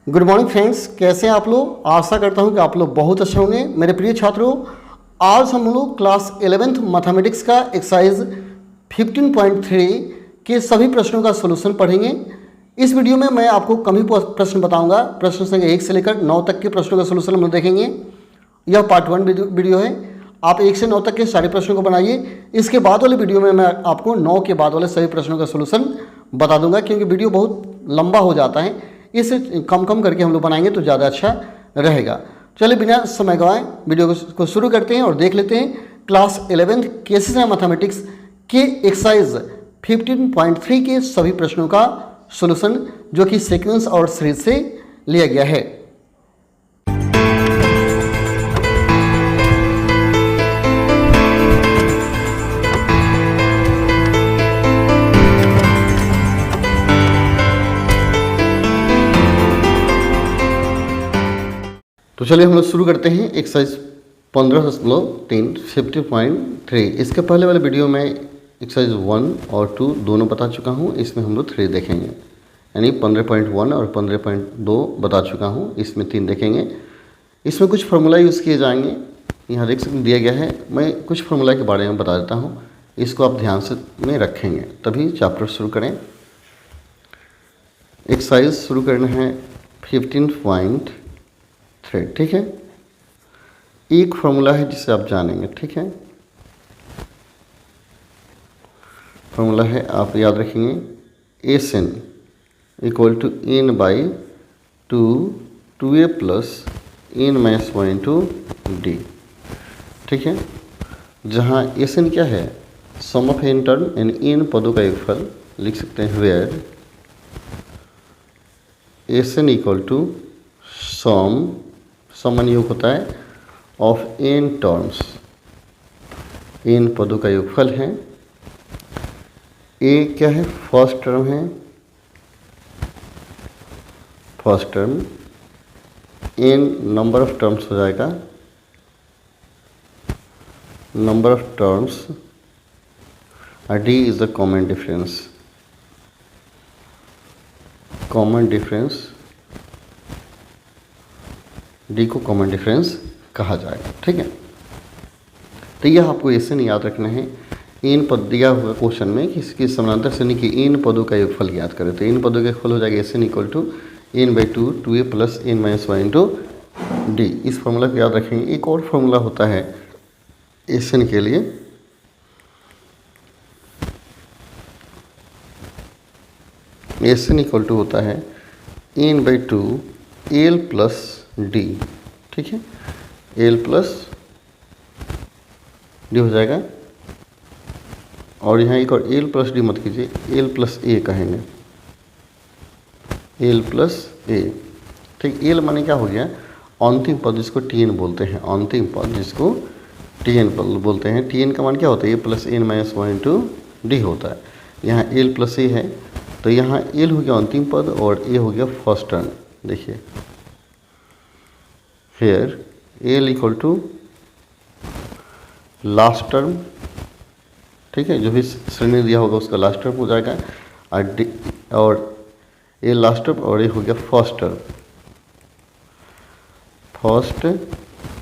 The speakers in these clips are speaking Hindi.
गुड मॉर्निंग फ्रेंड्स, कैसे हैं आप लोग। आशा करता हूं कि आप लोग बहुत अच्छे होंगे। मेरे प्रिय छात्रों, आज हम लोग क्लास 11th मैथमेटिक्स का एक्सरसाइज 15.3 के सभी प्रश्नों का सलूशन पढ़ेंगे। इस वीडियो में मैं आपको कम ही प्रश्न बताऊंगा। प्रश्न संख्या 1 से लेकर 9 तक के प्रश्नों का सलूशन हम लोग देखेंगे। यह पार्ट 1 वीडियो है। आप 1 से 9 तक के सारे प्रश्नों को बनाइए। इसके बाद वाले वीडियो में मैं आपको 9 के बाद वाले सभी प्रश्नों का सलूशन बता दूंगा, क्योंकि वीडियो बहुत लंबा हो जाता है। इसे कम कम करके हम लोग बनाएंगे तो ज़्यादा अच्छा रहेगा। चलिए बिना समय गंवाए वीडियो को शुरू करते हैं और देख लेते हैं class 11th cases and mathematics के एक्सरसाइज 15.3 के सभी प्रश्नों का सॉल्यूशन, जो कि सीक्वेंस और सीरीज से लिया गया है। तो चलिए हम लोग शुरू करते हैं एक्सरसाइज 15.3 50.3। इसके पहले वाले वीडियो में एक्सरसाइज 1 और 2 दोनों बता चुका हूँ। इसमें हम लोग 3 देखेंगे, यानी 15.1 और 15.2 बता चुका हूँ। इसमें 3 देखेंगे। इसमें कुछ फार्मूला यूज़ किए जाएंगे। यहाँ देख सकते दिया गया है। मैं कुछ फार्मूला के बारे में बता देता हूँ, इसको आप ध्यान से में रखेंगे तभी चैप्टर शुरू करें। एक्सरसाइज शुरू करना है 15.3, ठीक है। एक फार्मूला है जिसे आप जानेंगे, ठीक है। फार्मूला है, आप याद रखेंगे, S n equal to n by 2a plus n minus 1 into d, ठीक है। जहाँ एस एन क्या है, सम ऑफ एन टर्म यानी एन पदों का योगफल लिख सकते हैं। Where S n equal to sum योग होता है ऑफ एन टर्म्स, एन पदों का योगफल है। ए क्या है, फर्स्ट टर्म है, first term. N number of terms हो जाएगा, number of terms. D is the common difference, common difference. D को कॉमन डिफरेंस कहा जाएगा, ठीक है। तो यह आपको ऐसे नहीं याद रखना है। इन पद दिया हुआ क्वेश्चन में कि इसके समानांतर श्रेणी के इन पदों का योगफल ज्ञात करें, तो इन पदों का योगफल हो जाएगा S n equal to n by 2a plus n minus 1 into d. इस फॉर्मूला को याद रखेंगे। एक और फॉर्मूला होता है एस एन के लिए, एस एन इक्वल टू होता है n by 2 l plus d, ठीक है। एल प्लस डी हो जाएगा। और यहाँ एक और एल प्लस डी मत कीजिए, एल प्लस ए कहेंगे, एल प्लस ए, ठीक। एल माने क्या हो गया, अंतिम पद जिसको टी एन बोलते हैं, अंतिम पद जिसको टी एन बोलते हैं। टी एन का मान क्या होता है, a plus n minus 1 into d होता है। यहाँ एल प्लस ए है, तो यहाँ एल हो गया अंतिम पद और ए हो गया फर्स्ट टर्म। देखिए here l equal to last term, ठीक है। जो भी श्रेणी दिया होगा उसका लास्ट टर्म हो जाएगा। और ए लास्ट टर्म और ए हो गया फर्स्ट टर्म, फर्स्ट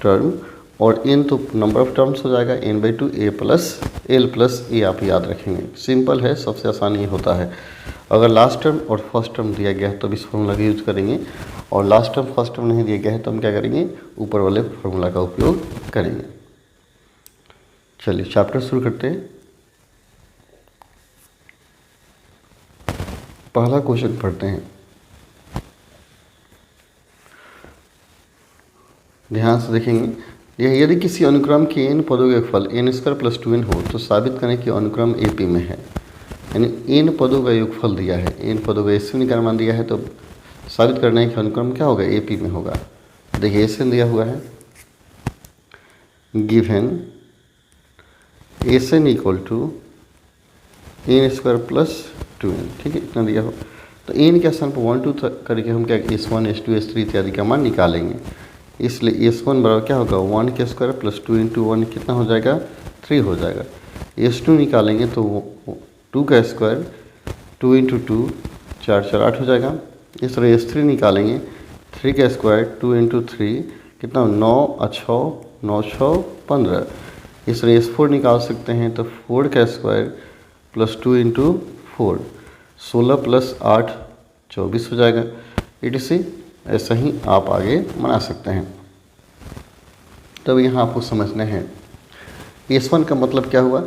टर्म। और एन तो नंबर ऑफ टर्म्स हो जाएगा, n by 2 a plus l plus a आप याद रखेंगे। सिंपल है, सबसे आसान ये होता है। अगर लास्ट टर्म और फर्स्ट टर्म दिया गया है तो इस फॉर्मूला का यूज करेंगे, और लास्ट टर्म फर्स्ट टर्म नहीं दिया गया है तो हम क्या करेंगे, ऊपर वाले फॉर्मूला का उपयोग करेंगे। चलिए चैप्टर शुरू करते हैं। पहला क्वेश्चन पढ़ते हैं, ध्यान से देखेंगे। यह यदि किसी अनुक्रम के एन पदों का योगफल एन स्क्वायर प्लस 2n हो तो साबित करें कि अनुक्रम एपी में है। यानी एन पदों का योगफल दिया है, एन पदों का एस एन का मान दिया है, तो साबित करना है कि अनुक्रम क्या होगा, एपी में होगा। देखिए एस एन दिया हुआ है, given S n equal to n square plus 2n, ठीक है, इतना दिया हो। तो एन के स्थान पर 1 2 करके हम क्या S1 S2 S3 इत्यादि का मान निकालेंगे। इसलिए S1 बराबर क्या होगा, 1 के स्क्वायर प्लस 2 इंटू 1 कितना हो जाएगा, 3 हो जाएगा। S2 निकालेंगे तो 2 का स्क्वायर 2 इंटू 2 4 4 8 हो जाएगा। इस तरह S3 निकालेंगे, 3 का स्क्वायर 2 इंटू 3 कितना 9 अच्छो 9 छो 15। इस तरह S4 निकाल सकते हैं तो 4 का स्क्वायर प्लस 2 इंटू 4 16 प्लस 8 24 हो जाएगा। etc ऐसा ही आप आगे बना सकते हैं। तब यहाँ आपको समझना है S1 का मतलब क्या हुआ,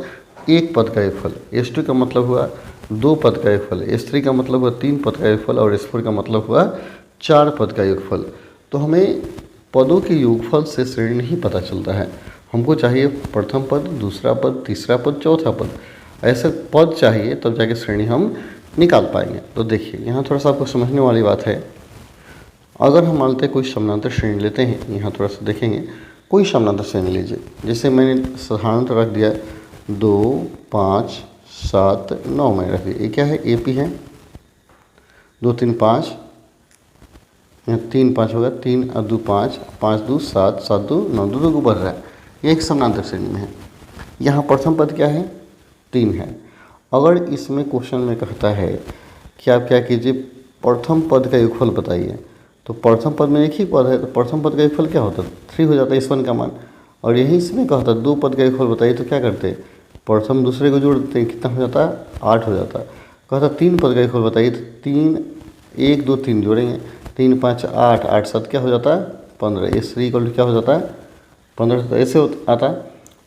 एक पद का योगफल। S2 का मतलब हुआ दो पद का योगफल। S3 का मतलब हुआ तीन पद का योगफल। और S4 का मतलब हुआ चार पद का योगफल। तो हमें पदों के योगफल से श्रेणी नहीं पता चलता है, हमको चाहिए प्रथम पद, दूसरा पद, तीसरा पद, चौथा पद, ऐसे पद चाहिए तब जाके श्रेणी हम निकाल पाएंगे। तो देखिए यहाँ थोड़ा सा आपको समझने वाली बात है। अगर हम मानते हैं कोई समानांतर श्रेणी लेते हैं, यहाँ थोड़ा सा देखेंगे, कोई समानांतर श्रेणी लीजिए, जैसे मैंने साधारणतः रख दिया 2 5 7 9 में रख दिया। ये क्या है, AP है। 2 3 5, यहाँ 3 5 होगा, 3 और 2 5, 5 2 7, 7 2 9, 2 2 बढ़ रहा है, ये एक समानांतर श्रेणी में है। यहाँ प्रथम पद क्या है, 3 है। अगर इसमें क्वेश्चन में कहता है कि आप क्या कीजिए, प्रथम पद का योगफल बताइए, तो प्रथम पद में एक ही पद है, तो प्रथम पद का योगफल क्या होता है, 3 हो जाता है S1 का मान। और यही इसमें कहता है दो पद का योगफल बताइए, तो क्या करते हैं, प्रथम दूसरे को जोड़ देते हैं, कितना हो जाता है, 8 हो जाता है। कहता तीन पद का योगफल बताइए, तो 3 1 2 3 जोड़ेंगे, 3 5 8, 8 7 क्या हो जाता है, 15। S3 इक्वल टू क्या हो जाता है, 15। तो ऐसे आता है।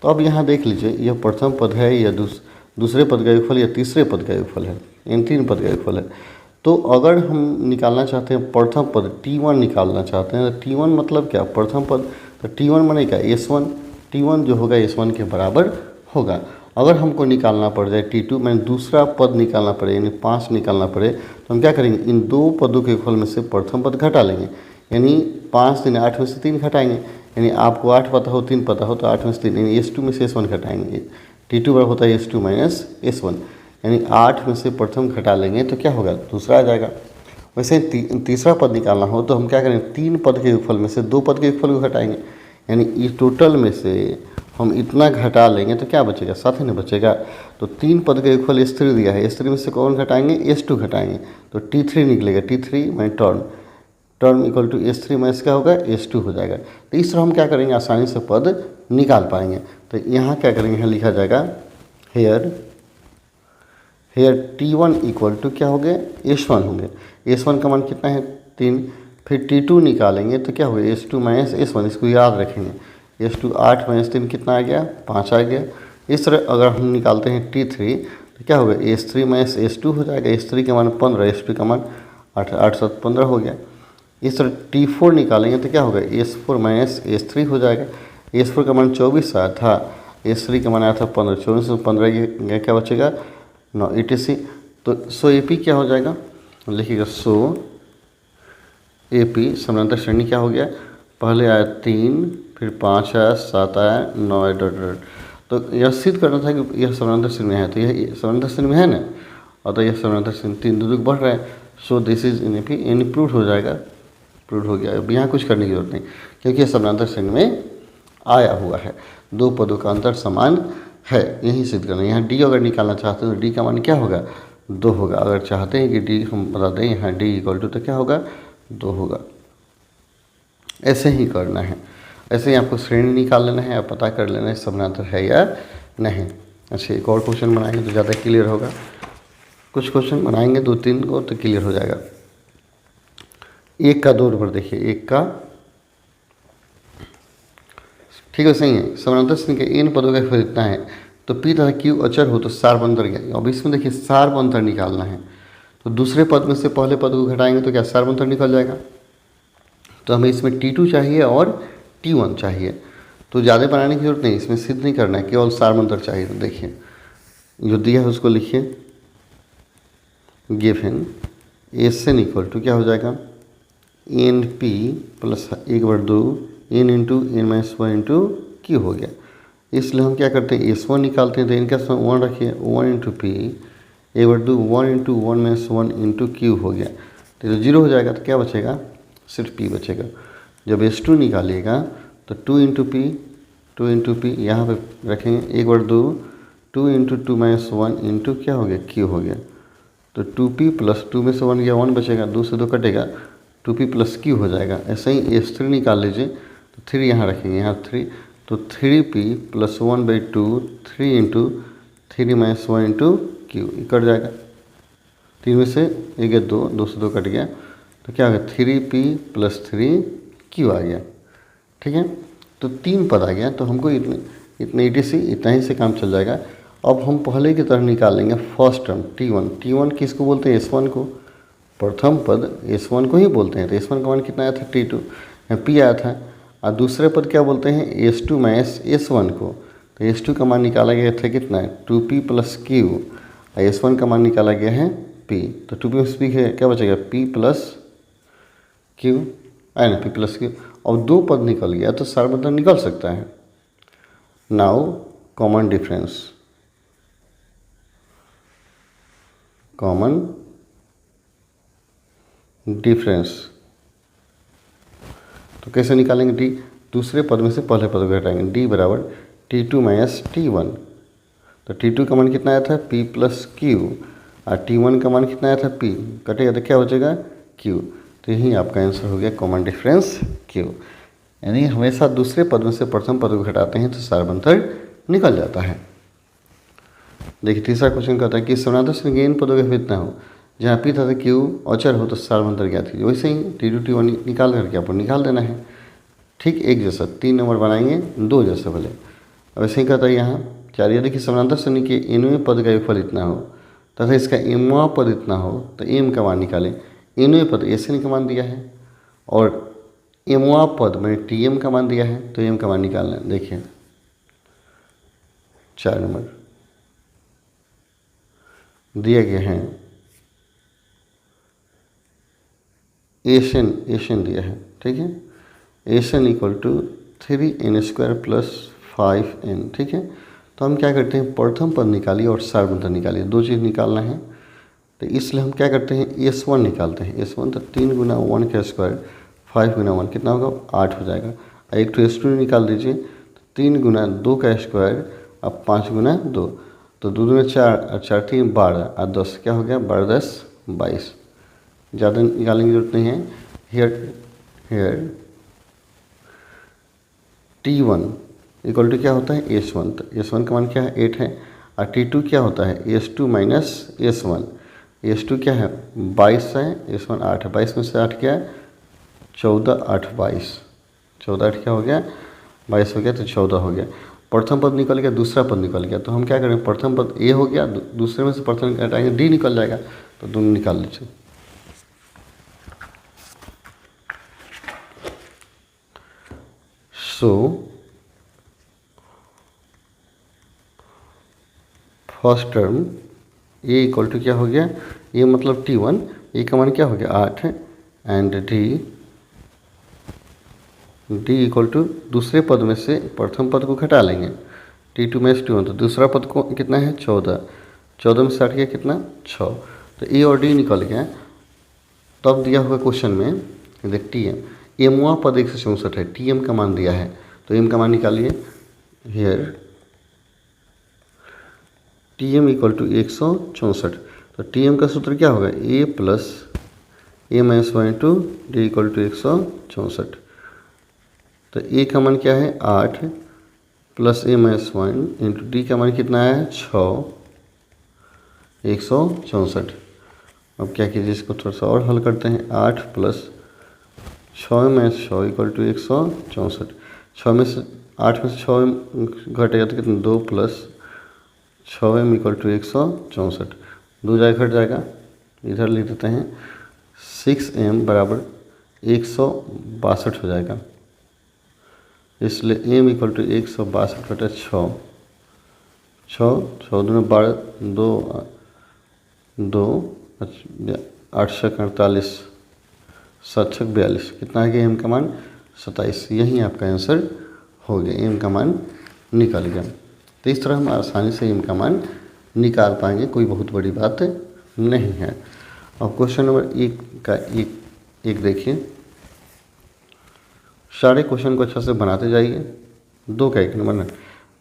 तो अब यहाँ देख लीजिए, यह प्रथम पद है या दूसरे पद का योगफल या तीसरे पद का योगफल है, इन तीन पद का योगफल है। तो अगर हम निकालना चाहते हैं प्रथम पद, T1 निकालना चाहते हैं, तो T1 मतलब क्या, प्रथम पद, तो T1 माने क्या, S1। T1 जो होगा S1 के बराबर होगा। अगर हमको निकालना पड़ जाए T2 मैंने दूसरा पद निकालना पड़े, यानी 5 निकालना पड़े, तो हम क्या करेंगे, इन दो पदों के योगफल में से प्रथम पद घटा लेंगे, यानी 5 3 8 में से 3 घटाएंगे, यानी आपको 8 पता हो 3 पता हो तो 8 में से 3, यानी S2 में से S1 घटाएंगे। T2 बराबर होता है S2 माइनस S1, यानी 8 में से प्रथम घटा लेंगे तो क्या होगा, दूसरा आ जाएगा। वैसे तीसरा पद निकालना हो तो हम क्या करेंगे, तीन पद के योगफल में से दो पद के योगफल को घटाएंगे, यानी इस टोटल में से हम इतना घटा लेंगे तो क्या बचेगा, 7 ही नहीं बचेगा। तो तीन पद का योगफल S3 दिया है, S3 में से कौन घटाएंगे, S2 घटाएंगे, तो T3 निकलेगा। T3 minus term equal to S3 minus क्या होगा, S2 हो जाएगा। तो इस तरह हम क्या करेंगे, आसानी से पद निकाल पाएंगे। तो यहाँ क्या करेंगे, यहाँ लिखा जाएगा हेयर T1 इक्वल टू क्या हो गया, S1 होंगे। S1 का मान कितना है, 3। फिर T2 निकालेंगे तो क्या होगा, S2 माइनस S1, इसको याद रखेंगे। S2 8 माइनस 3 कितना आ गया, 5 आ गया। इस तरह अगर हम निकालते हैं T3 तो क्या होगा, S3 माइनस S2 हो जाएगा। S3 का मान 15, S2 का मान 8, 8 7 15 हो गया। इस तरह T4 निकालेंगे तो क्या होगा, S4 माइनस S3 हो जाएगा। S4 का मान 24 आया था, S3 का मान आया था 15, 24 से 15 ये क्या बचेगा, 9 etc। तो सो AP क्या हो जाएगा, लिखिएगा सो AP समानांतर श्रेणी क्या हो गया, पहले आया 3, फिर 5 आया, 7 आया, 9 आया, डॉट डॉट। तो यह सिद्ध करना था कि यह समानांतर श्रेणी में है, तो यह समानांतर श्रेणी में है ना, और तो यह समानांतर श्रेणी 3 दूर बढ़ रहा है। So this is in AP, यानी प्रूव हो जाएगा, प्रूव हो गया। अब यहाँ कुछ करने की जरूरत नहीं, क्योंकि यह समानांतर श्रेणी में आया हुआ है, दो पदों का अंतर समान है, यही सिद्ध करना है। यहाँ D अगर निकालना चाहते हैं तो D का मान क्या होगा, 2 होगा। अगर चाहते हैं कि D हम बता दें, यहाँ D इक्वल टू तो क्या होगा, 2 होगा। ऐसे ही करना है, ऐसे ही आपको श्रेणी निकाल लेना है, आप पता कर लेना है समानांतर है या नहीं। अच्छा, एक और क्वेश्चन बनाएंगे तो ज़्यादा क्लियर होगा। कुछ क्वेश्चन बनाएंगे 2-3 को तो क्लियर हो जाएगा। 1 का 2 नंबर देखिए, 1 का ठीक है, सही है। समानांतर श्रेणी के इन पदों का योगफल इतना है, तो P तथा Q अचर हो तो सार्व अंतर क्या। अब इसमें देखिए सार्व अंतर निकालना है, तो दूसरे पद में से पहले पद को घटाएंगे तो क्या सार्व अंतर निकल जाएगा। तो हमें इसमें T2 चाहिए और T1 चाहिए, तो ज़्यादा बनाने की जरूरत नहीं, इसमें सिद्ध नहीं करना है, केवल सार्व अंतर चाहिए। तो देखिए जो दिया है उसको लिखिए, गिवन SN इक्वल टू क्या हो जाएगा, NP plus 1/2 N into N minus 1 into Q हो गया। इसलिए हम क्या करते हैं, S1 निकालते हैं, तो इनका 1 रखिए, 1 into P 1/2 1 into 1 minus 1 into Q हो गया। तो 0 हो जाएगा, तो क्या बचेगा, सिर्फ P बचेगा। जब S2 निकालिएगा तो 2 इंटू P यहाँ पे रखेंगे, 1/2 2 इंटू 2 माइनस 1 इंटू क्या हो गया, Q हो गया। तो 2P प्लस 2 में से 1 गया, 1 बचेगा, 2 से 2 कटेगा, 2p प्लस क्यू हो जाएगा। ऐसे ही S3 निकाल लीजिए, तो 3 यहाँ रखेंगे, यहाँ 3, तो 3p plus 1/2 3 into 3 minus 1 into Q, cut जाएगा। 3 में से 1 है 2, 2 से 2 कट गया, तो क्या होगा 3p प्लस 3q आ गया। ठीक है, तो 3 पद आ गया, तो हमको इतने इतना ही से काम चल जाएगा। अब हम पहले की तरह निकाल लेंगे फर्स्ट टर्म t1। t1 किसको बोलते हैं? S1 को। प्रथम पद S1 को ही बोलते हैं। तो S1 का मान कितना आया था? t2 p आया था। और दूसरे पद क्या बोलते हैं? S2 माइनस S1 को। तो S2 का मान निकाला गया था कितना है? 2p प्लस q, और S1 का मान निकाला गया है p। तो 2p प्लस p है, क्या बचेगा? p प्लस q आया ना, p प्लस q। अब 2 पद निकल गया, तो सार्वधातुक निकल सकता है। Now common difference, common difference तो कैसे निकालेंगे? डी, दूसरे पद में से पहले पद को घटाएंगे। डी बराबर t2 माइनस t1। तो t2 का मान कितना आया था? p प्लस q, और t1 का मान कितना आया था? p, कटेगा तो क्या बचेगा? q। तो यही आपका आंसर हो गया कॉमन डिफरेंस q। यानी हमेशा दूसरे पद में से प्रथम पद को घटाते हैं तो सार्वधातुक निकल जाता है। देखिए तीसरा क्वेश्चन कहता है कि समानांतर श्रेणी n पदों का कितना हो, जहाँ p तथा q अचर हो तो सार्वधातुक ज्ञात कीजिए। वैसे ही t2 t1 निकाल करके आपको निकाल देना है। ठीक एक जैसा 3 नंबर बनाएंगे, 2 जैसे भले। वैसे ही कहता है यहाँ 4, यदि कि समानांतर श्रेणी के nवें पद का योगफल इतना हो तथा इसका mवां पद इतना हो तो m का मान निकालें। nवें पद SN का मान दिया है और mवां पद में tm का मान दिया है, तो m का मान निकालना है। देखिए 4 नंबर दिए गए हैं, एशन दिया है। ठीक है, एशन equal to 3n² plus 5n। ठीक है, तो हम क्या करते हैं? प्रथम पद निकालिए और सार्वधातुक निकालिए, 2 चीज़ निकालना है। तो इसलिए हम क्या करते हैं? S1 निकालते हैं। S1 तो 3 गुना 1 का स्क्वायर, 5 गुना 1 कितना होगा? 8 हो जाएगा। और एक तो S2 निकाल दीजिए, तो 3 गुना 2 का स्क्वायर अब 5 गुना 2, तो 2 दूना 4 और 4 3 12 और 10, क्या हो गया? 12 10 22। ज़्यादा निकालने की जरूरत नहीं है। हेयर t1 इक्वल टू क्या होता है? S1। तो S1 का मान क्या है? 8 है। और t2 क्या होता है? S2 minus S1। S2 क्या है? 22 है, S1 8 है। 22 में से 8 क्या है? 14 8 22, 14 8 क्या हो गया? 22 हो गया, तो 14 हो गया। प्रथम पद निकल गया, दूसरा पद निकल गया, तो हम क्या करें? प्रथम पद a हो गया, दूसरे में से प्रथम हटाएंगे d निकल जाएगा, तो दोनों निकाल लीजिए। So first term a equal to क्या हो गया? a मतलब t1, a का मान क्या हो गया? 8 है। एंड d इक्वल टू दूसरे पद में से प्रथम पद को घटा लेंगे, t2 में t1, तो दूसरा पद को कितना है? 14, 14 में से 8 गया कितना? 6। तो a और d निकल गया। तब दिया हुआ क्वेश्चन में देख tm, mवां पद 164 है, tm का मान दिया है, तो m का मान निकालिए। हियर tm इक्वल टू 164, तो tm का सूत्र क्या होगा? a plus a minus 1 into d equal to 164। तो a का मान क्या है? 8 plus a minus 1 into d का मान कितना है? 6, 164। अब क्या कीजिए, इसको थोड़ा सा और हल करते हैं। 8 प्लस 6 माइनस 6 इक्वल टू 164। 6 में से 8 में से 6 घटेगा तो कितना? 2 प्लस 6m इक्वल टू 164, 2 जाएगा घट जाएगा, इधर लिख देते हैं। 6m बराबर 162 हो जाएगा, इसलिए m इक्वल टू 162 बटा 6, 6 दूना 12, 2 8 छक 48, 7 छक 42, कितना आ गया? m का मान 27। यही आपका आंसर हो गया, m का मान निकल गया। तो इस तरह हम आसानी से m का मान निकाल पाएंगे, कोई बहुत बड़ी बात नहीं है। अब क्वेश्चन नंबर 1 का एक देखिए, सारे क्वेश्चन को अच्छा से बनाते जाइए। 2 का 1 नंबर ना,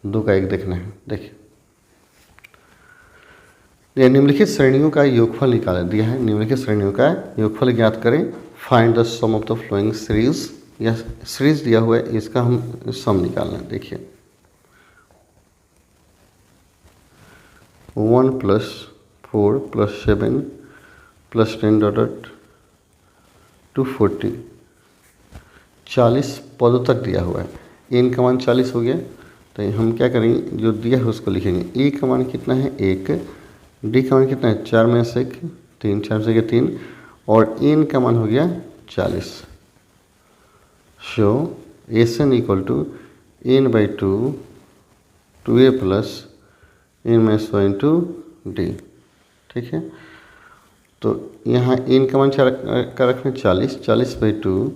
2 का 1 देखना है। देखिए ये निम्नलिखित श्रेणियों का योगफल निकाला दिया है। निम्नलिखित श्रेणियों का योगफल ज्ञात करें। Find the sum of the following series, या सीरीज दिया हुआ है, इसका हम सम निकालना है। देखिए 1 + 4 + 7 + 10 डॉट टू 40, 40 पदों तक दिया हुआ है। n का मान 40 हो गया, तो हम क्या करेंगे, जो दिया है उसको लिखेंगे। e का मान कितना है 1, d का मान कितना है 4 में से 1 3, 4 से 3, और n का मान हो गया 40। सो Sn = n/2 2a + n - 1 d। ठीक है, तो यहाँ n का मान क्या रखना है 40, 40/2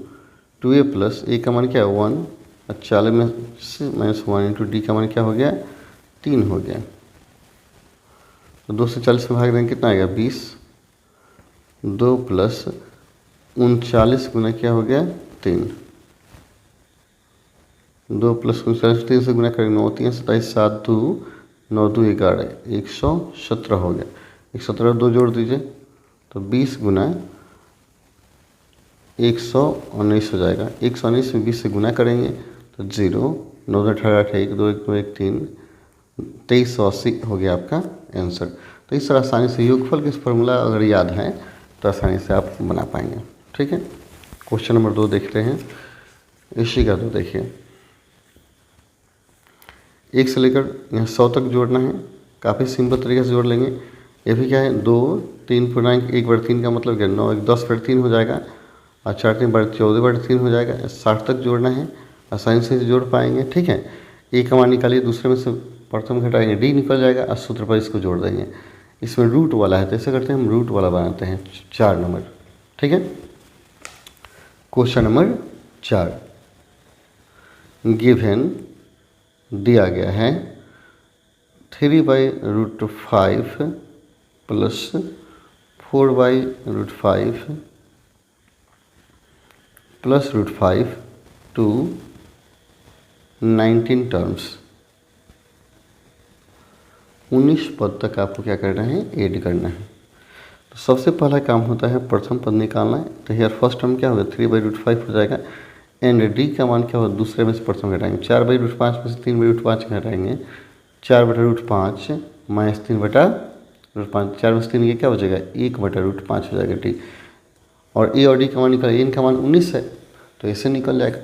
2a + a का मान क्या है 1, और 40 में से -1 × d का मान क्या हो गया 3 हो गया। तो 2 से 40 में भाग देंगे कितना आएगा 20, 2 + 39 गुना क्या हो गया 3, 2 + 39 3 से गुना करेंगे 9 3 27 7 2 9 2 11 117 हो गया। 117 2 जोड़ दीजिए तो 20 गुना 119 हो जाएगा। 119 में 20 से गुना करेंगे तो 0 9 2 18 1 2 1 2 1 3 2380 हो गया आपका आंसर। तो इस तरह आसानी से योगफल के फॉर्मूला अगर याद है तो आसानी से आप बना पाएंगे। ठीक है, क्वेश्चन नंबर 2 देखते हैं। इसी का तो देखिए 1 से लेकर यहाँ 100 तक जोड़ना है। काफ़ी सिंपल तरीके से जोड़ लेंगे। ये भी क्या है 2 3 पूर्णांक 1/3 का मतलब क्या 9 1 10/3 हो जाएगा, और 4 3 14/3 हो जाएगा। 60 तक जोड़ना है, आसानी से जोड़ पाएंगे। ठीक है, ए का मान निकालिए, दूसरे में से प्रथम घटाएंगे डी निकल जाएगा, और सूत्र पर इसको जोड़ देंगे। इसमें रूट वाला है तो ऐसे करते हैं हम रूट वाला बनाते हैं 4 नंबर। ठीक है, क्वेश्चन नंबर 4 गिवन दिया गया है 3/√5 + 4/√5 + √5 to 19 टर्म्स। 19 पद तक आपको क्या करना है ऐड करना है। तो सबसे पहला काम होता है प्रथम पद निकालना है। तो हेयर फर्स्ट टर्म क्या होगा 3/√5 हो जाएगा, एंड डी का मान क्या होगा दूसरे में से प्रथम घटाएंगे। 4/√5 में से 3/5 घटाएंगे, 4/5 - 3/5, 4 में से 3 ये क्या हो जाएगा 1/5 हो जाएगा डी। और ए और डी का मान निकल, एन का मान 19 है तो ऐसे निकल जाएगा।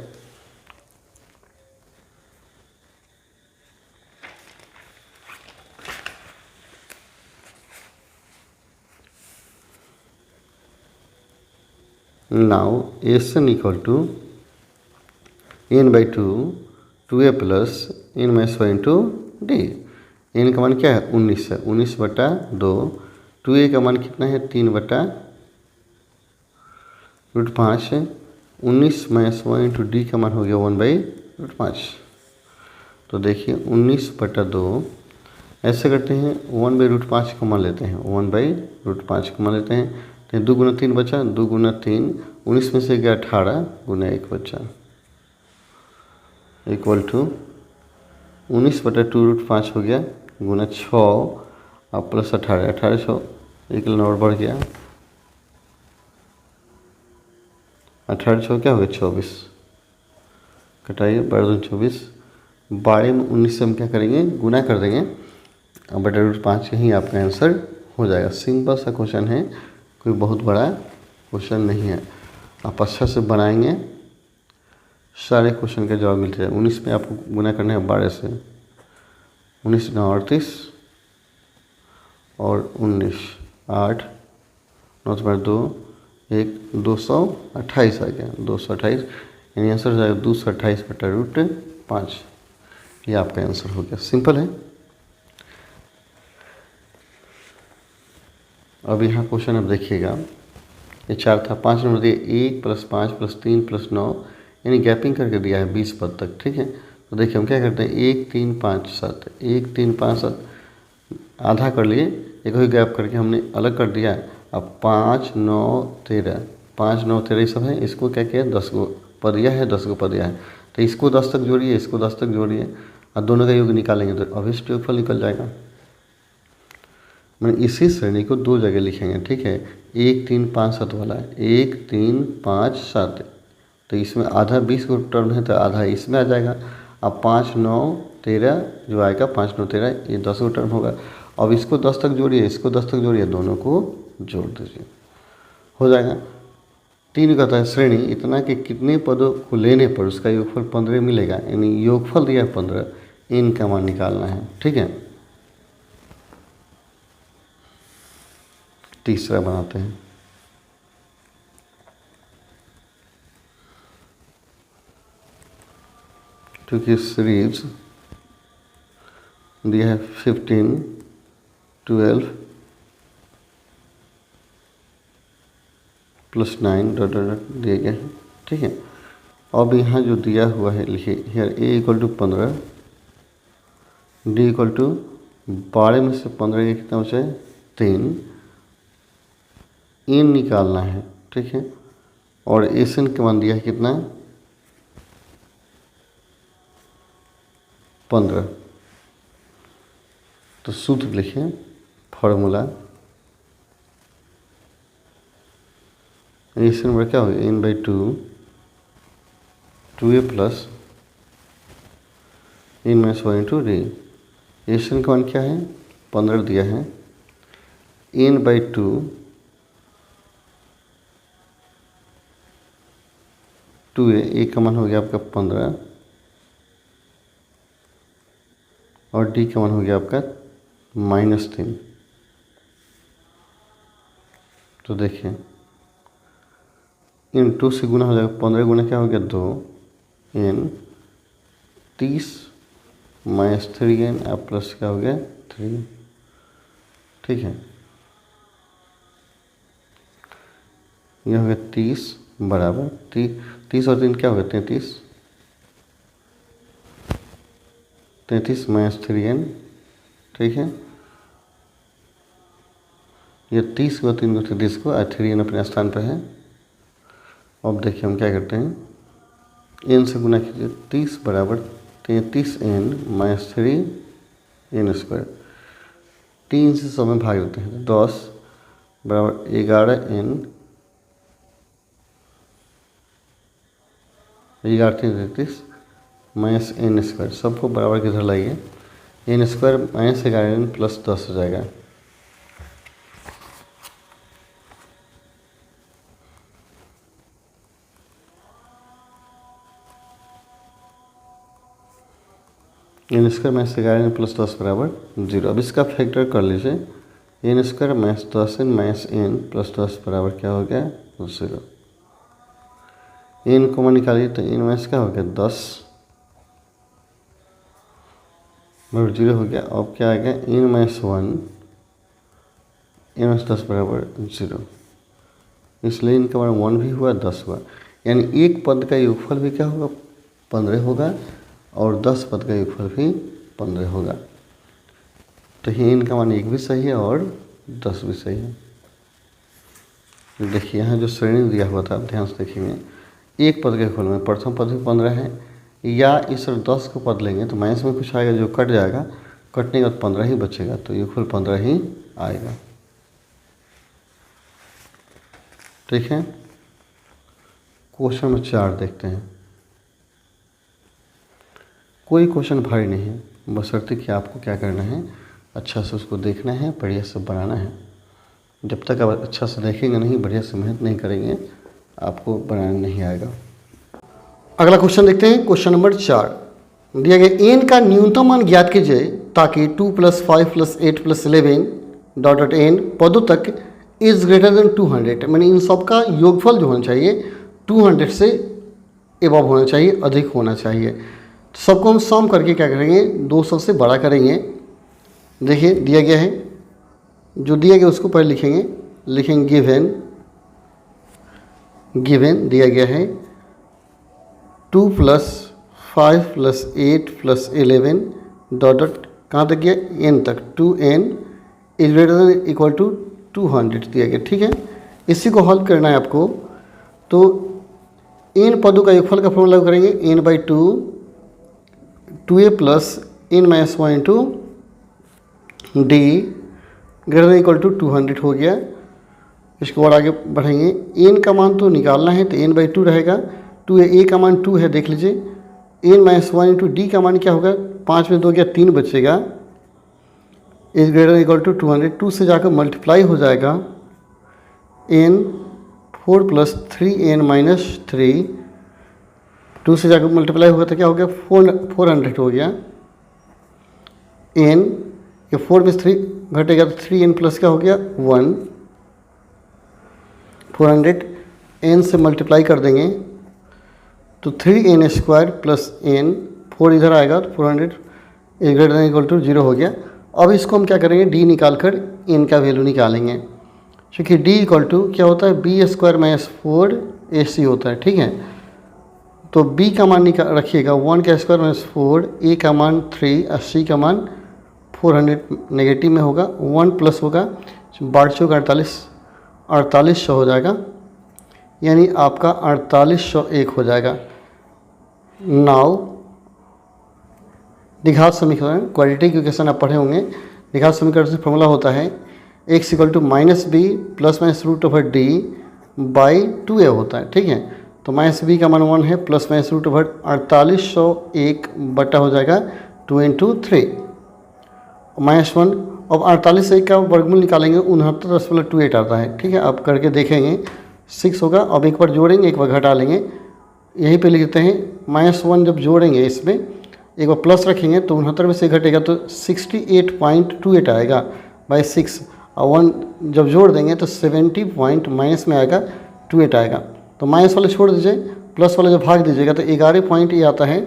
Now Sn = n/2 2a + n - 1 d। n का मान क्या है 19 है, 19/2, 2a का मान कितना है 3/5 है, 19 - 1 d का मान हो गया 1/5। तो देखिए 19/2 ऐसे करते हैं 1/5 को मान लेते हैं, 1/5 को मान लेते हैं। तो 2 × 3 बचा, 2 × 3 19 में से गया 18 गुना 1 बचा, इक्वल टू 19/2√5 हो गया गुना 6 और प्लस 18, 18 6 1 और बढ़ गया, 18 6 क्या हो गया 24, कटाइए 12 24, 12 में 19 से हम क्या करेंगे गुना कर देंगे, और √5 यही आपका आंसर हो जाएगा। सिंपल सा क्वेश्चन है, कोई बहुत बड़ा क्वेश्चन नहीं है। आप अच्छा से बनाएंगे सारे क्वेश्चन का जवाब मिल जाएगा। 19 में आपको गुना करना है 12 से, 19 × 38 और 19 8 9 2 1 228 आ गया, 228 यानी आंसर हो जाएगा 228/√5। ये आपका आंसर हो गया। सिंपल है। अब यहाँ क्वेश्चन अब देखिएगा, ये 4 था, 5 नंबर दिए 1 + 5 + 3 + 9 यानी गैपिंग करके दिया है 20 पद तक। ठीक है, तो देखिए हम क्या करते हैं 1 3 5 7 1 3 5 7 आधा कर लिए, एक ही गैप करके हमने अलग कर दिया। अब 5 9 13 5 9 13 सब है, इसको क्या किया 10 गो पद दिया है, 10 गो पद दिया है, तो इसको 10 तक जोड़िए, इसको 10 तक जोड़िए, और दोनों का योग निकालेंगे तो अभिष्ट योगफल निकल जाएगा। मैंने इसी श्रेणी को दो जगह लिखेंगे, ठीक है। 1 3 5 7 वाला है, 1 3 5 7, तो इसमें आधा 20 को टर्म है तो आधा इसमें आ जाएगा। अब 5 9 13 जो आएगा, 5 9 13, ये 10 को टर्म होगा। अब इसको 10 तक जोड़िए, इसको 10 तक जोड़िए, दोनों को जोड़ दीजिए, हो जाएगा। 3 कहता है श्रेणी इतना कि कितने पदों को लेने पर उसका योगफल 15 मिलेगा, यानी योगफल दिया 15, इनका मान निकालना है, ठीक है। तीसरा बनाते हैं। क्योंकि सीरीज दिया है 15 12 प्लस 9 डॉट डॉट दिए गए हैं, ठीक है। अब यहाँ जो दिया हुआ है लिखिए, here a equal to 15, d equal to 12 में से 15 के कितना बचे 3, इन निकालना है, ठीक है। और एस एन का मान दिया है कितना 15। तो सूत्र लिखें, फॉर्मूला एस एन बराबर क्या होगा n by 2a plus n minus 1 into d. S n का मान क्या है 15 दिया है, n बाई 2a, ए का मान हो गया आपका 15 और डी का मान हो गया आपका -3। तो देखिए इन 2 से गुना हो जाएगा, 15 गुना क्या हो गया 2, n 30 माइनस 3n अब प्लस क्या हो गया 3, ठीक है। यह हो गया 30 बराबर 30 और 3 क्या हो गया 33 माइनस 3n, ठीक है। ये 30 को 3 को 33 को 3n अपने स्थान पर है। अब देखिए हम क्या करते हैं, n से गुना कीजिए, 30 बराबर 33n माइनस 3n स्क्वायर, 3 से सब में भाग देते हैं, 10 बराबर 11n 33 माइनस n स्क्वायर, सबको बराबर किधर लाइए, n square minus 11n plus 10 हो जाएगा। n square minus 11n plus 10 बराबर 0। अब इसका फैक्टर कर लीजिए, n square minus 10n minus n plus 10 बराबर क्या हो गया 0। n को निकालिए तो n माइनस क्या हो गया 10 बराबर 0 हो गया। अब क्या आ गया n माइनस 1, n माइनस 10 बराबर 0, इसलिए इनका बराबर 1 भी हुआ 10 हुआ, यानी एक पद का योगफल भी क्या होगा 15 होगा और 10 पद का योगफल भी 15 होगा। तो ये इनका मान 1 भी सही है और 10 भी सही है। देखिए यहाँ जो श्रेणी दिया हुआ था आप ध्यान से देखेंगे, एक पद के योगफल में प्रथम पद भी 15 है, या इस 10 को पद लेंगे तो माइनस में कुछ आएगा जो कट जाएगा, कटने के बाद 15 ही बचेगा, तो योगफल 15 ही आएगा, ठीक है। क्वेश्चन नंबर 4 देखते हैं। कोई क्वेश्चन भारी नहीं है, बशर्ते कि आपको क्या करना है, अच्छा से उसको देखना है, बढ़िया से बनाना है। जब तक आप अच्छा से देखेंगे नहीं, बढ़िया से मेहनत नहीं करेंगे, आपको बनाना नहीं आएगा। अगला क्वेश्चन देखते हैं। क्वेश्चन नंबर 4 दिया गया n का न्यूनतम मान ज्ञात कीजिए ताकि 2 + 5 + 8 + 11 डॉट डॉट n पदों तक इज ग्रेटर देन 200, मैंने इन सब का योगफल जो होना चाहिए 200 से एबव होना चाहिए, अधिक होना चाहिए। सबको हम सम करके क्या करेंगे 200 से बड़ा करेंगे। देखिए दिया गया है, जो दिया गया उसको पहले लिखेंगे गिवन दिया गया है 2 + 5 + 8 + 11 डॉट डॉट कहाँ तक गया n तक, 2n is greater than equal to 200 दिया गया, ठीक है। इसी को हल करना है आपको, तो n पदों का योगफल का फॉर्मूला लागू करेंगे, n by 2a plus n minus 1 into d greater than equal to 200 हो गया। इसको और आगे बढ़ेंगे, एन का मान तो निकालना है तो n/2 रहेगा। ए का मान 2 है, देख लीजिए। n-1 इंटू डी का मान क्या होगा, 5 में 2 गया 3 बचेगा, इज ग्रेटर इक्वल टू 200। 2 से जाकर मल्टीप्लाई हो जाएगा, n 4 + 3n-3, 2 से जाकर मल्टीप्लाई होगा तो क्या हो गया 400 हो गया। n ये 4 में 3 घटेगा तो 3n प्लस क्या हो गया 1, 400 n से मल्टीप्लाई कर देंगे तो 3n² + n, 4 इधर आएगा तो 400 is greater than equal to 0 हो गया। अब इसको हम क्या करेंगे, d निकाल कर n का वैल्यू निकालेंगे, क्योंकि d इक्वल टू क्या होता है b² - 4ac होता है, ठीक है। तो b का मान रखिएगा 1 का स्क्वायर - 4, a का मान 3 और c का मान 400 नेगेटिव में होगा, 1 प्लस होगा 12 4800 हो जाएगा, यानी आपका 4801 हो जाएगा। नाउ द्विघात समीकरण, क्वाड्रेटिक इक्वेशन आप पढ़े होंगे। द्विघात समीकरण से फॉर्मूला होता है x = -b ± √d/2a होता है, ठीक है। तो -b का मान 1 है, ± √4801 बटा हो जाएगा 2 × 3 -1। अब 4801 का वर्गमूल निकालेंगे, 69.28 आता है, ठीक है। आप करके देखेंगे 6 होगा। अब एक बार जोड़ेंगे, एक बार घटा लेंगे, यहीं पे लिखते हैं -1 जब जोड़ेंगे इसमें एक बार प्लस रखेंगे तो 69 में से घटेगा तो 68.28 आएगा बाई 6, और 1 जब जोड़ देंगे तो 70 पॉइंट माइनस में आएगा 28 आएगा। तो माइनस वाले छोड़ दीजिए, प्लस वाले जब भाग दीजिएगा तो 11 पॉइंट ये आता है,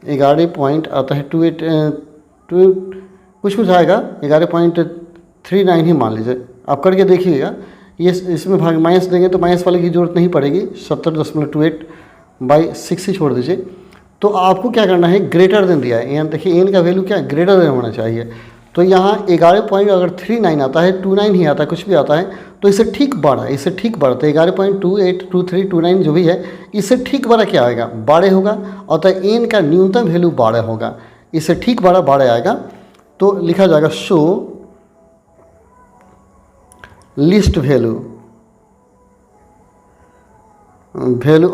11 पॉइंट आता है 28 कुछ आएगा, 11.39 ही मान लीजिए। आप करके देखिएगा, ये इसमें भाग माइनस देंगे तो माइनस वाले की जरूरत नहीं पड़ेगी, 70.28 बाई 6 ही छोड़ दीजिए। तो आपको क्या करना है, ग्रेटर देन दिया है, यहाँ देखिए एन का वैल्यू क्या है, ग्रेटर देन होना चाहिए। तो यहाँ 11.39 आता है, 29 ही आता है, कुछ भी आता है तो इसे ठीक बढ़ा, इसे ठीक बढ़ता है 11.28 23 29 जो भी है, इससे ठीक बड़ा क्या आएगा, 12 होगा। अतः एन का न्यूनतम वैल्यू 12 होगा, इससे ठीक बड़ा 12 आएगा। तो लिखा जाएगा show least value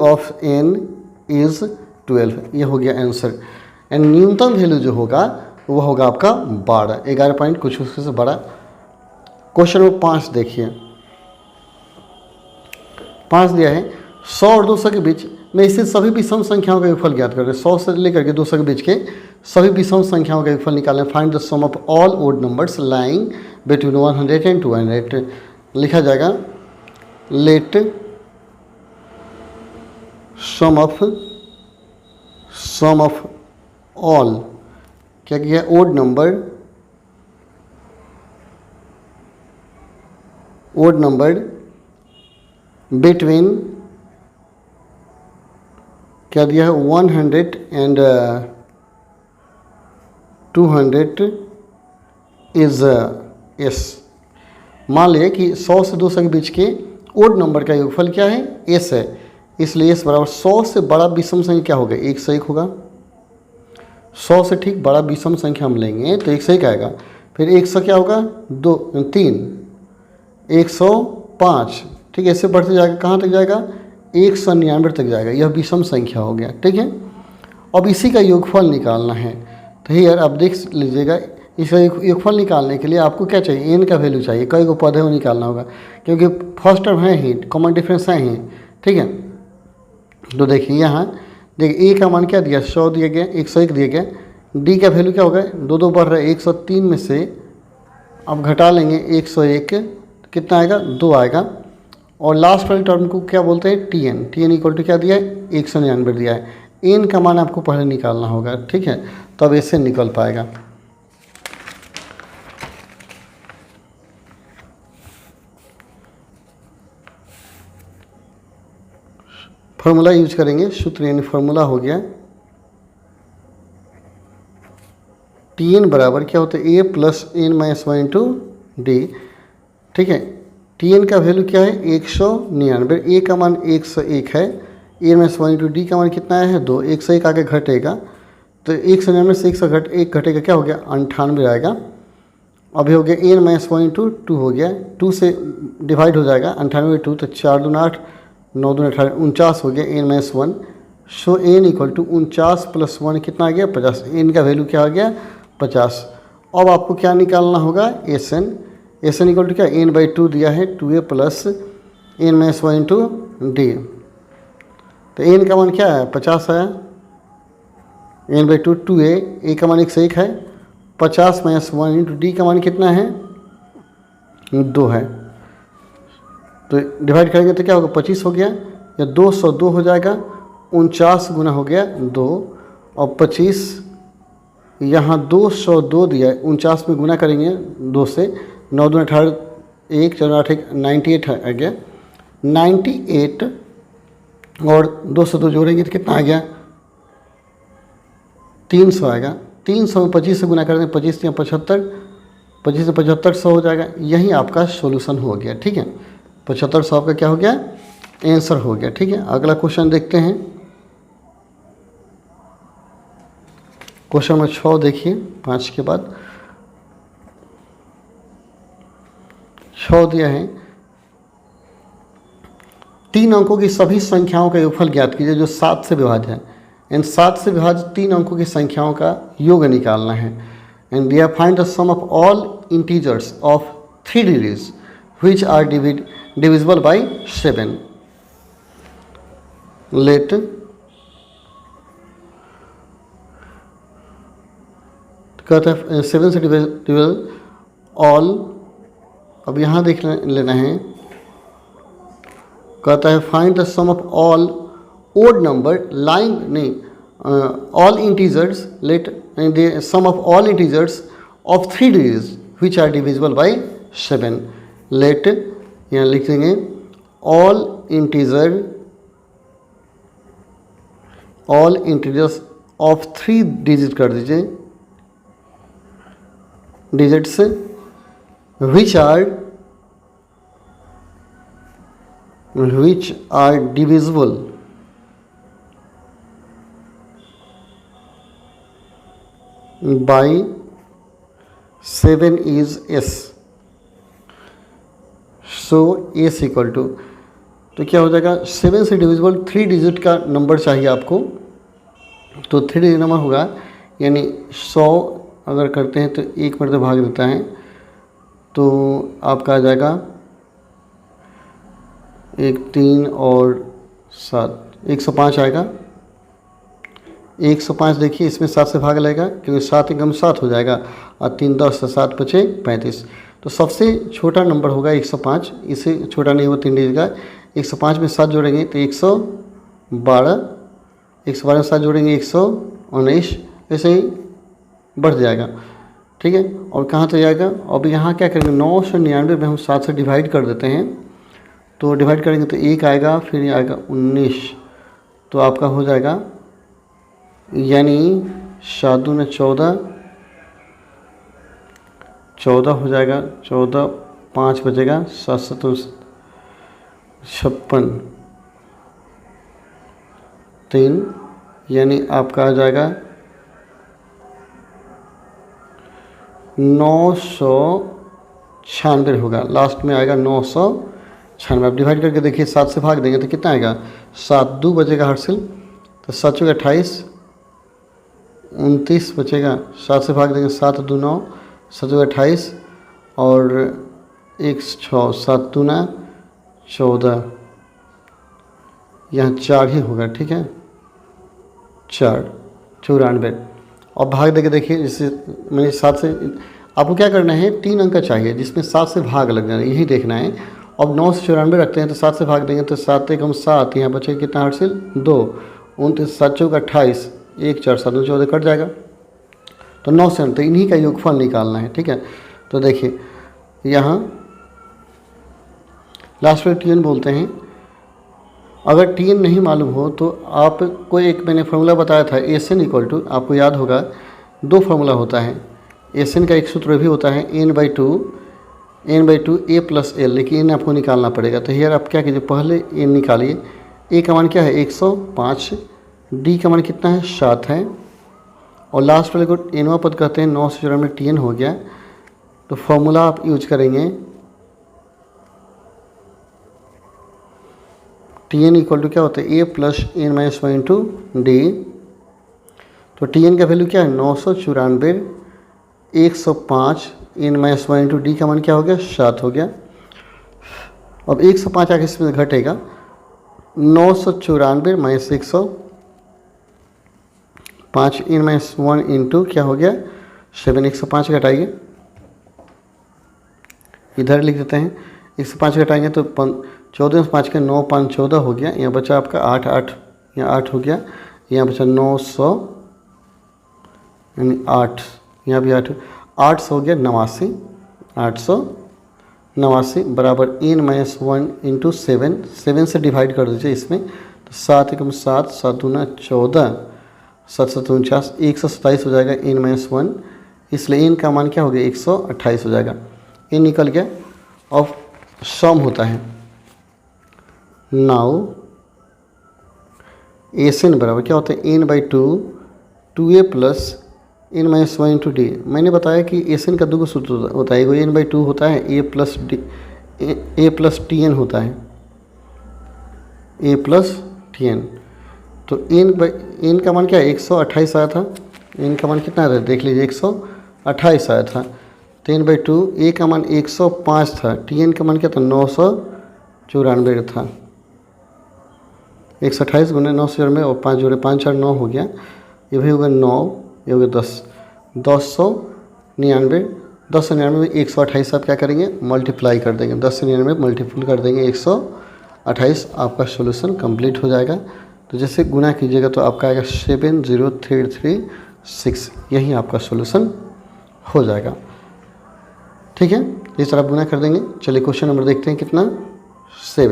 of n is 12, ये हो गया आंसर। एंड न्यूनतम वैल्यू जो होगा वो होगा आपका 12, 11 पॉइंट कुछ उसके से बड़ा। क्वेश्चन नंबर 5 देखिए, 5 दिया है 100 और 200 के बीच में इससे सभी विषम संख्याओं का योगफल ज्ञात करें। 100 से लेकर के 200 के बीच के सभी विषम संख्याओं का योगफल निकालें। Find the sum of all odd numbers lying between 100 and 200। लिखा जाएगा लेट सम ऑफ ऑल, क्या किया, ओड नंबर बिटवीन क्या दिया है 100 एंड 200 इज एस। मान लिया कि 100 से 200 के बीच के ओड नंबर का योगफल क्या है, एस है, इसलिए एस बराबर 100 से बड़ा विषम संख्या क्या होगा, 101 होगा। 100 से ठीक बड़ा विषम संख्या हम लेंगे तो 101 आएगा। फिर 100 क्या होगा, 3 105, ठीक है। ऐसे बढ़ते जाएगा, कहाँ तक जाएगा, 199 तक जाएगा। यह विषम संख्या हो गया, ठीक है। अब इसी का योगफल निकालना है। तो यार आप देख लीजिएगा, इसका योगफल निकालने के लिए आपको क्या चाहिए, एन का वैल्यू चाहिए, कई को पद है वो निकालना होगा, क्योंकि फर्स्ट टर्म है ही, कॉमन डिफरेंस है ही, ठीक है। तो देखिए यहाँ देखिए ए का मान क्या दिया, 100 दिया गया, 101 दिया गया। डी का वैल्यू क्या होगा, 2 बढ़ रहा है, 103 में से अब घटा लेंगे 101, कितना आएगा, 2 आएगा। और लास्ट वाले टर्म को क्या बोलते हैं, टी एन इक्वल टू क्या दिया है, 199 दिया है। एन का मान आपको पहले निकालना होगा, ठीक है, तब ऐसे निकल पाएगा। फॉर्मूला यूज करेंगे, सूत्र यानी फॉर्मूला हो गया टी एन बराबर क्या होता है, a plus n minus 1 into d, ठीक है। टी एन का वैल्यू क्या है, 199, ए का मान 101 है, ए माइनस 1 इंटू डी का मान कितना है, 2, 101 आगे घटेगा तो 199 से 101 घटेगा, क्या हो गया, 98 आएगा। अभी हो गया n माइनस 1 इंटू 2 हो गया, 2 से डिवाइड हो जाएगा 98/2, तो 4 दूना 8, 9 दूना 18, 49 हो गया n minus 1। So n equal to 49 plus 1 कितना आ गया 50। n का वैल्यू क्या आ गया 50। अब आपको क्या निकालना होगा एस एन इक्वल टू क्या n/2 दिया है 2a plus n minus 1 into d. तो n का मान क्या है 50 आया, n/2 2a, a का मान 1 है, 50 माइनस 1 इंटू डी का मान कितना है 2 है। तो डिवाइड करेंगे तो क्या होगा 25 हो गया, या 202 हो जाएगा, 49 गुना हो गया 2 और 25 यहाँ 202 दिया है, 49 में गुना करेंगे 2 से, 9 दूना 18, 1 4 8 98 आ गया, 98 और 202 जोड़ेंगे तो कितना आ गया 300 आएगा। 300 में 25 से गुना करेंगे, 25 या 75, 25 से 75 100 हो जाएगा। यही आपका सॉल्यूशन हो गया, ठीक है। 75 100 का क्या हो गया आंसर हो गया, ठीक है। अगला क्वेश्चन देखते हैं, क्वेश्चन नंबर 6 देखिए 5 के बाद। 6 दिया है 3 अंकों की सभी संख्याओं का योगफल ज्ञात कीजिए जो 7 से विभाज्य है। इन 7 से विभाज्य 3 अंकों की संख्याओं का योग निकालना है। एंड दिया find the sum of all integers of 3 digits which are divisible by 7। Let कहता है 7 से डिविजिबल ऑल। अब यहाँ देख लेना है, कहता है find the sum of all odd number lying नहीं all integers, let the sum of all integers of 3 digits which are divisible by 7। Let यहाँ लिख देंगे ऑल इंटीजर्स ऑफ 3 डिजिट कर दीजिए, digits which are divisible by 7 is s। so s equal to, तो क्या हो जाएगा 7 से डिविजिबल 3 डिजिट का नंबर चाहिए आपको, तो 3 डिजिट नंबर होगा, यानी 100 अगर करते हैं तो 1 मरतबा भाग देता है, तो आपका आ जाएगा 1 3 और 7 105 आएगा। 105 देखिए इसमें 7 से भाग लगेगा क्योंकि 7 एकम 7 हो जाएगा, और 3 10 7 5 35, तो सबसे छोटा नंबर होगा 105, इससे छोटा नहीं होगा 3 डिजिट का। 105 में 7 जोड़ेंगे तो 112, 112 में 7 जोड़ेंगे 119, ऐसे ही बढ़ जाएगा, ठीक है। और कहाँ तक जाएगा, अब यहाँ क्या करेंगे 999 में हम 7 से डिवाइड कर देते हैं, तो डिवाइड करेंगे तो 1 आएगा, फिर ये आएगा 19, तो आपका हो जाएगा यानी 7 दूना 14, 14 हो जाएगा, 14 5 बचेगा, 7 7 56 3, यानी आपका आ जाएगा 996 होगा, लास्ट में आएगा 996। आप डिवाइड करके देखिए 7 से भाग देंगे तो कितना आएगा 7 2 बचेगा हासिल, तो 7 चौके 28, 29 बचेगा, 7 से भाग देंगे 7 2 9, 7 चौके 28 और 1 6, 7 2 9 14, यहाँ 4 ही होगा, ठीक है 4 94। और भाग देके देखिए, जैसे मैंने 7 से आपको क्या करना है 3 अंक का चाहिए जिसमें 7 से भाग लग जाए, यही देखना है। अब 9 से 94 रखते हैं तो 7 से भाग देंगे तो 7 एकम 7, यहाँ बचे कितना हासिल 2, 29 7 चौके 28, 1 4 7 14 कट जाएगा, तो 9 से, तो इन्हीं का योगफल निकालना है, ठीक है। तो देखिए यहाँ लास्ट में TN बोलते हैं, अगर TN नहीं मालूम हो तो आपको एक मैंने फार्मूला बताया था SN इक्वल टू, आपको याद होगा 2 फार्मूला होता है। SN का एक सूत्र भी होता है n/2 a प्लस l, लेकिन n आपको निकालना पड़ेगा। तो हियर आप क्या कीजिए, पहले n निकालिए। a का मान क्या है 105, d का मान कितना है 7 है, और लास्ट वाले को nवां पद कहते हैं। 9 से 94 TN हो गया, तो फॉर्मूला आप यूज करेंगे टी एन इक्वल टू क्या होता है a plus n minus one into d. तो टी एन का वैल्यू क्या है 994, 105 n minus one into d का मान क्या हो गया 7 हो गया। अब 105 आगे इसमें घटेगा 994 minus 105 n minus one into क्या हो गया 7। 105 घटाइए, इधर लिख देते हैं 105 घटाएंगे तो 14 5 के 9 5 14 हो गया। यहाँ बचा आपका 8 8, यहाँ 8 हो गया, यहाँ बचा 900 यानी 8, यहाँ भी 800 हो गया 89। 889 बराबर एन माइनस वन इंटू 7 से डिवाइड कर दीजिए इसमें। तो 7 एकम 7, 7 दूना 14, 7 7 49, 127 हो जाएगा एन माइनस वन। इसलिए एन का मान क्या हो गया 128 हो जाएगा। एन निकल गया। अब सम होता है नाउ एस एन बराबर क्या होता है n by 2 a plus n minus one into d. मैंने बताया कि एस एन का दो सूत्र होता है, एगो एन बाई 2 होता है, ए प्लस टी एन होता है, ए प्लस टी एन। तो एन का मान क्या है 128 आया था। एन का मान कितना था देख लीजिए 128 आया था। तो एन बाई 2, ए का मान 105 था, टी एन का मान क्या था 994 था। 128 गुने 994 और 5 जोड़े 5 4 9 हो गया। ये भी होगा 9, ये हो गया 10, 1099। 1099 में 128 आप क्या करेंगे मल्टीप्लाई कर देंगे, 1099 मल्टीपल कर देंगे 128, आपका सोल्यूशन कंप्लीट हो जाएगा। तो जैसे गुना कीजिएगा तो आपका आएगा 70336, यही आपका सोल्यूशन हो जाएगा। ठीक है, इस तरह गुना कर देंगे। चलिए क्वेश्चन नंबर देखते हैं कितना 7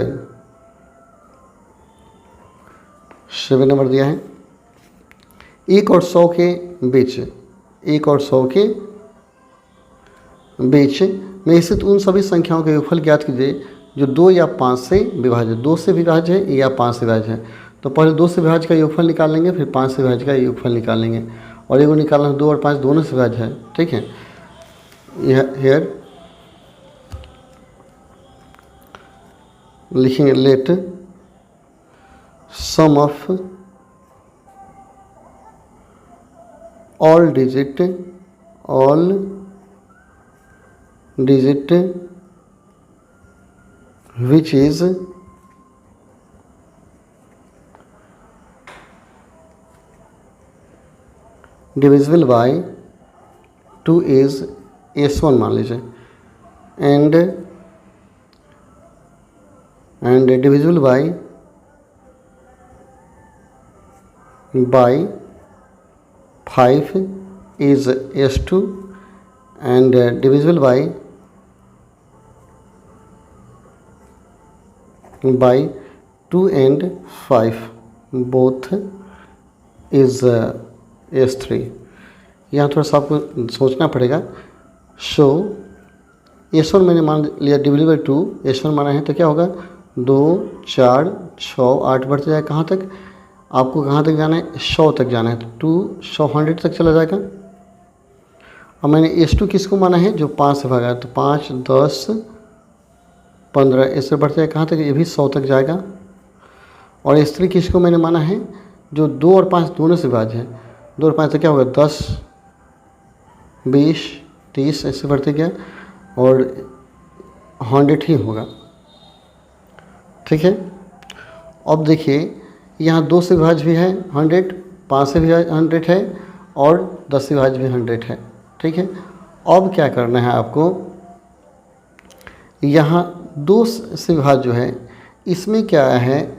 नंबर दिया है। 1 और 100 के बीच, 1 और 100 के बीच में स्थित उन सभी संख्याओं के योगफल ज्ञात कीजिए जो 2 या 5 से विभाज्य, 2 से विभाज्य है या 5 से विभाज्य है। तो पहले 2 से विभाज्य का योगफल निकाल लेंगे, फिर 5 से विभाज्य का योगफल निकाल लेंगे। और एगो निकालना 2 और 5 दोनों से विभाज्य है। ठीक है, हेयर लिखेंगे let sum of all digit which is divisible by 2 is S1 मान लीजिए and divisible by 5 is S2 and divisible by 2 and 5 both is S3। यहाँ थोड़ा सा आपको सोचना पड़ेगा। सो S1 मैंने मान लिया डिविजल बाई 2, S1 माना है तो क्या होगा 2 4 6 8 बढ़ते जाए कहाँ तक, आपको कहाँ तक जाना है 100 तक जाना है। तो 100 तक चला जाएगा। अब मैंने S2 किसको माना है जो 5 से भागा है, तो 5 10 15 ऐसे बढ़ते जाए कहाँ तक, ये भी 100 तक जाएगा। और S3 किसको मैंने माना है जो 2 और 5 दोनों से विभाज्य है, 2 और 5 तो क्या होगा 10 20 30 ऐसे बढ़ते गया और 100 ही होगा। ठीक है, अब देखिए यहाँ 2 से विभाज्य भी है 100, 5 से भी 100 है और 10 से विभाज्य भी 100 है। ठीक है, अब क्या करना है आपको, यहाँ 2 से विभाज्य जो है इसमें क्या है,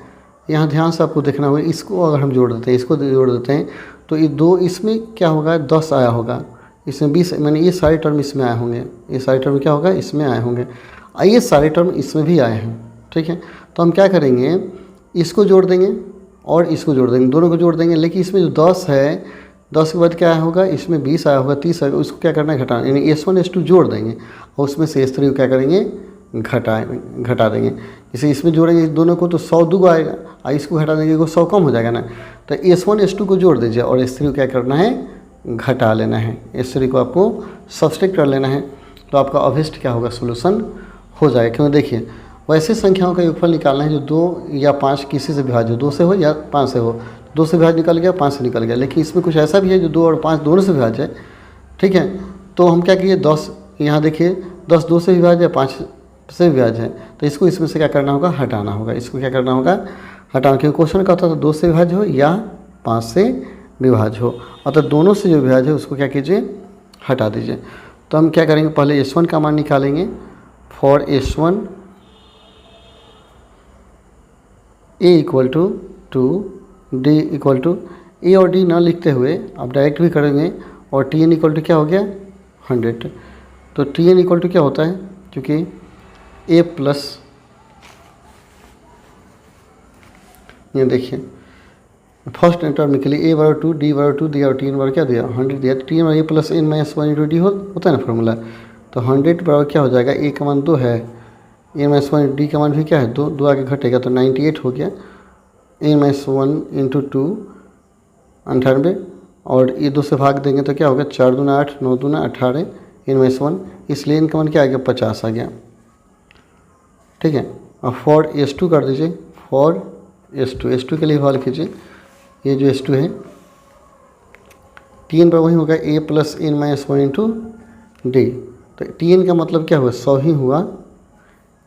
यहाँ ध्यान से आपको देखना होगा। इसको अगर हम जोड़ देते हैं, इसको जोड़ देते हैं तो ये 2 इसमें क्या होगा 10 आया होगा, इसमें 20 मैंने ये सारे टर्म इसमें आए होंगे, ये सारे टर्म क्या होगा इसमें आए होंगे, ये सारे टर्म इसमें भी आए हैं। ठीक है, तो हम क्या करेंगे इसको जोड़ देंगे और इसको जोड़ देंगे, दोनों को जोड़ देंगे। लेकिन इसमें जो 10 है 10 के बाद क्या आया होगा, इसमें 20 आया होगा 30 आएगा, उसको क्या करना है घटाना, यानी S1 S2 जोड़ देंगे और उसमें से S3 को क्या करेंगे घटा देंगे। जैसे इसमें जोड़ेंगे दोनों को तो 100 2 आएगा, और इसको घटा देंगे तो 100 कम हो जाएगा ना। तो S1 S2 को जोड़ दीजिए और S3 को क्या करना है घटा लेना है, S3 को आपको सब्सट्रैक्ट कर लेना है। तो आपका ऑब्वियसली क्या होगा, सोल्यूशन हो जाएगा। क्योंकि देखिए वैसे संख्याओं का योगफल निकालना है जो 2 या 5 किसी से विभाज्य हो, 2 से हो या 5 से हो। 2 से विभाज्य निकल गया, 5 से निकल गया, लेकिन इसमें कुछ ऐसा भी है जो 2 और 5 दोनों से विभाज्य है, ठीक है। तो हम क्या किए, 10 यहाँ देखिए 10 2 से विभाज्य है, 5 से विभाज्य है, तो इसको इसमें से क्या करना होगा, हटाना होगा। इसको क्या करना होगा, हटाना। क्योंकि क्वेश्चन का होता था 2 से विभाज्य हो या 5 से विभाज्य हो, अतः दोनों से जो विभाज्य है उसको क्या कीजिए, हटा दीजिए। तो हम क्या करेंगे, पहले S1 का मान निकालेंगे। For S1 A equal to 2, D equal to, A और D ना लिखते हुए आप डायरेक्ट भी करेंगे, और Tn इक्वल टू क्या हो गया, 100। तो Tn इक्वल टू क्या होता है, क्योंकि A प्लस, ये देखिए फर्स्ट टर्म के लिए A बराबर 2, D बराबर 2 दिया और Tn बराबर क्या दिया, 100 दिया। Tn बराबर A plus n minus 1 into D होता है ना फॉर्मूला। तो 100 बराबर क्या हो जाएगा, A का मान 2 है, n माइनस 1 D का मान भी क्या है 2, 2 आगे घटेगा तो 98 हो गया। n माइनस 1 इंटू 2 98, और ये 2 से भाग देंगे तो क्या होगा, 4 दूना 8, 9 दूना 18, n माइनस 1, इसलिए n का मान क्या आ गया, 50 आ गया, ठीक है। अब फॉर S2 कर दीजिए। फॉर S2 के लिए हल कीजिए। ये जो S2 है Tn पर वही होगा A plus n minus 1 into D। तो Tn का मतलब क्या हुआ, 100 ही हुआ।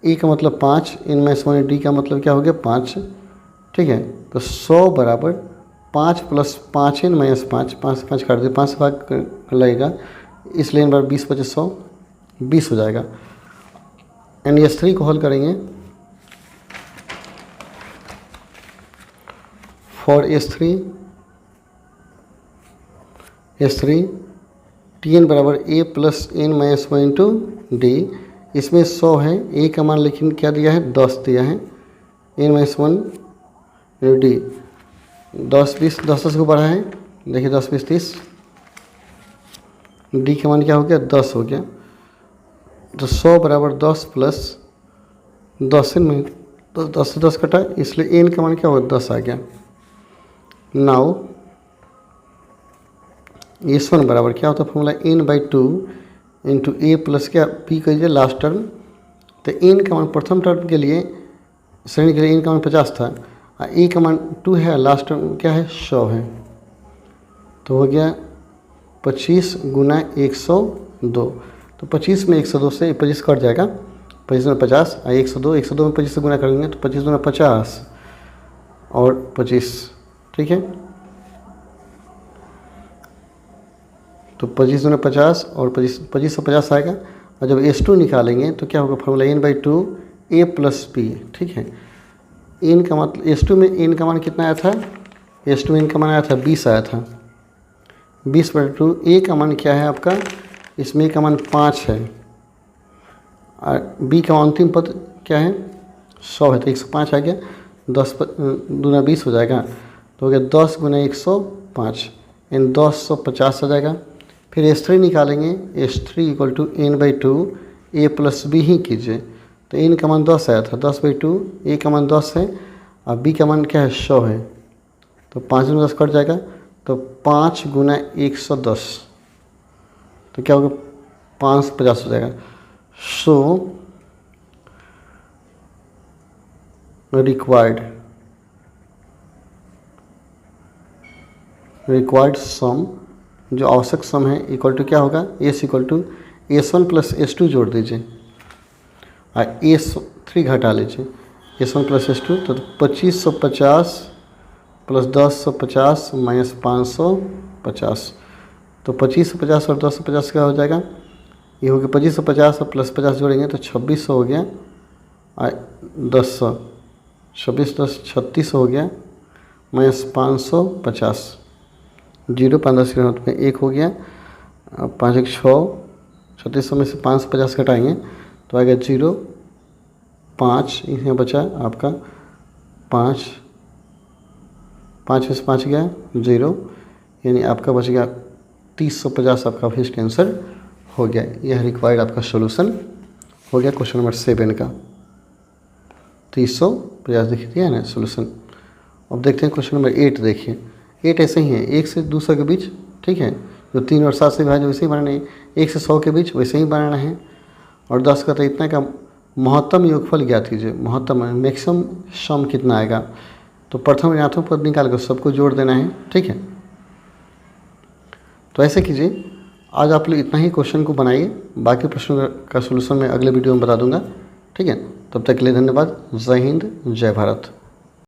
A का मतलब 5, n माइनस 1 D का मतलब क्या हो गया, 5, ठीक है। तो 100 बराबर 5 प्लस 5n माइनस 5, 5 से 5 काट दे, 5 से भाग लगेगा, इसलिए n बराबर 20 बचे 100, 20 हो जाएगा। एंड S3 को हल करेंगे। फॉर S3 Tn बराबर A plus n minus 1 into D। इसमें 100 है, A का मान लेकिन क्या दिया है, 10 दिया है, n माइनस 1 इंटू D। 10 20 10 को बढ़ा है, देखिए 10 20 30, D का मान क्या हो गया, 10 हो गया। तो 100 बराबर 10 प्लस 10 में 10 से 10 कटा, इसलिए n का मान क्या होगा, 10 आ गया। नाउ S1 बराबर क्या होता है formula, n/2 into A plus क्या P कहिए लास्ट टर्म। तो n का मान प्रथम टर्म के लिए, श्रेणी के लिए n का मान 50 था, और A का मान 2 है, लास्ट टर्म क्या है, 100 है। तो हो गया 25 गुना 102। तो 25 में 102 से 25 कट जाएगा, 25 में 50, 102 में 25 से गुना करेंगे तो 25 गुना 50 और 25, ठीक है। तो 25 गुना 50 और 25 से 50 आएगा। और जब S2 निकालेंगे तो क्या होगा, formula n/2 A plus P, ठीक है। n का मतलब S2 में n का मान कितना आया था, S2 n का मान आया था 20 आया था, 20/2। A का मान क्या है आपका, इसमें A का मान 5 है, और B का अंतिम पद क्या है, 100 है, तो 105 आ गया। 10 दूना 20 हो जाएगा, तो हो गया 10 गुना 105, इन 1050 आ जाएगा। फिर S3 निकालेंगे। S3 equal to n/2 A plus B ही कीजिए। तो n का मान 10 आया था, 10/2, A का मान 10 है, और B का मान क्या है, 100 है। तो 5 में 10 कट जाएगा, तो 5 गुना 110, तो क्या होगा, 550 हो जाएगा। सो रिक्वायर्ड सम, जो आवश्यक सम है, इक्वल टू क्या होगा, S equal to S1 plus S2 जोड़ दीजिए, और S3 घटा लीजिए, S1 प्लस S2। तो 2550 प्लस 1050 माइनस 550, तो 2550 और 1050 क्या हो जाएगा, ये हो गया 2550 और प्लस 50 जोड़ेंगे तो 2600 हो गया, और 10 26 10 3600 हो गया, माइनस 550, 0 5 10 के हाथ में 1 हो गया, 5 1 6, 3600 में से 550 घटाएंगे तो आएगा 0 5, यहाँ बचा आपका 5 5 में से 5 गया 0, यानी आपका बच गया 3050। आपका फर्स्ट आंसर हो गया। यह रिक्वायर्ड आपका सोल्यूशन हो गया क्वेश्चन नंबर 7 का, 3050 दिख दिया है ना सोल्यूशन। अब देखते हैं क्वेश्चन नंबर 8। देखिए 8 ऐसे ही है, 1 से 200 के बीच, ठीक है, जो 3 और 7 से विभाज्य वैसे ही बनाना है, 1 से 100 के बीच वैसे ही बनाना है। और 10 का इतना का महत्तम योगफल ज्ञात कीजिए। महत्तम मैक्सिमम सम कितना आएगा, तो प्रथम ऋणात्मक पद निकाल कर सबको जोड़ देना है, ठीक है। तो ऐसे कीजिए। आज आप लोग इतना ही क्वेश्चन को बनाइए, बाकी प्रश्नों का सोल्यूशन मैं अगले वीडियो में बता दूंगा, ठीक है। तब तक के लिए धन्यवाद। जय हिंद, जय भारत।